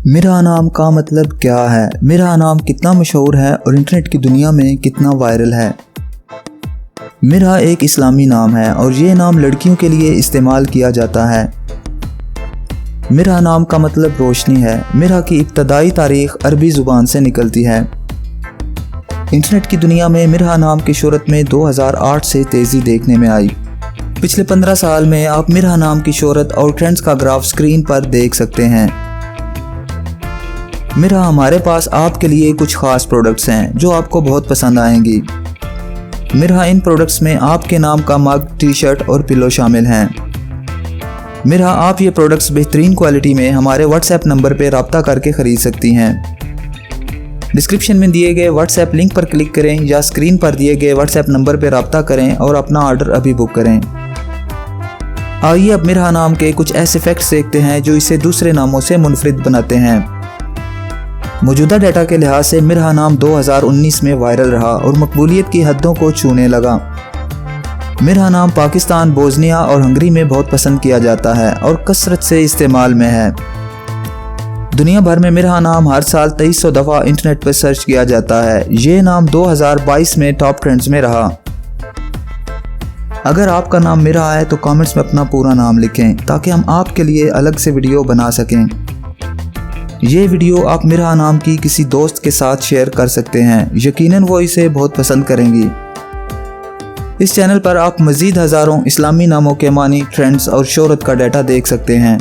میرا نام کا مطلب کیا ہے؟ میرا نام کتنا مشہور ہے اور انٹرنیٹ کی دنیا میں کتنا وائرل ہے؟ میرا ایک اسلامی نام ہے اور یہ نام لڑکیوں کے لیے استعمال کیا جاتا ہے۔ میرا نام کا مطلب روشنی ہے۔ میرا کی ابتدائی تاریخ عربی زبان سے نکلتی ہے۔ انٹرنیٹ کی دنیا میں میرا نام کی شہرت میں 2008 سے تیزی دیکھنے میں آئی۔ پچھلے 15 سال میں آپ میرا نام کی شہرت اور ٹرینڈز کا گراف سکرین پر دیکھ سکتے ہیں۔ میرا ہمارے پاس آپ کے لیے کچھ خاص پروڈکٹس ہیں جو آپ کو بہت پسند آئیں گی۔ میرا ان پروڈکٹس میں آپ کے نام کا مگ، ٹی شرٹ اور پلو شامل ہیں۔ میرا آپ یہ پروڈکٹس بہترین کوالٹی میں ہمارے واٹس ایپ نمبر پہ رابطہ کر کے خرید سکتی ہیں۔ ڈسکرپشن میں دیے گئے واٹس ایپ لنک پر کلک کریں یا اسکرین پر دیے گئے واٹس ایپ نمبر پہ رابطہ کریں اور اپنا آرڈر ابھی بک کریں۔ آئیے اب میرا نام کے کچھ ایسے فیکٹس دیکھتے ہیں جو اسے دوسرے ناموں سے منفرد بناتے ہیں۔ موجودہ ڈیٹا کے لحاظ سے میرا نام 2019 میں وائرل رہا اور مقبولیت کی حدوں کو چھونے لگا۔ میرا نام پاکستان، بوسنیا اور ہنگری میں بہت پسند کیا جاتا ہے اور کثرت سے استعمال میں ہے۔ دنیا بھر میں میرا نام ہر سال 2300 دفعہ انٹرنیٹ پر سرچ کیا جاتا ہے۔ یہ نام 2022 میں ٹاپ ٹرینڈز میں رہا۔ اگر آپ کا نام میرا ہے تو کامنٹس میں اپنا پورا نام لکھیں تاکہ ہم آپ کے لیے الگ سے ویڈیو بنا سکیں۔ یہ ویڈیو آپ میرا نام کی کسی دوست کے ساتھ شیئر کر سکتے ہیں، یقیناً وہ اسے بہت پسند کریں گی۔ اس چینل پر آپ مزید ہزاروں اسلامی ناموں کے معنی، ٹرینڈز اور شہرت کا ڈیٹا دیکھ سکتے ہیں۔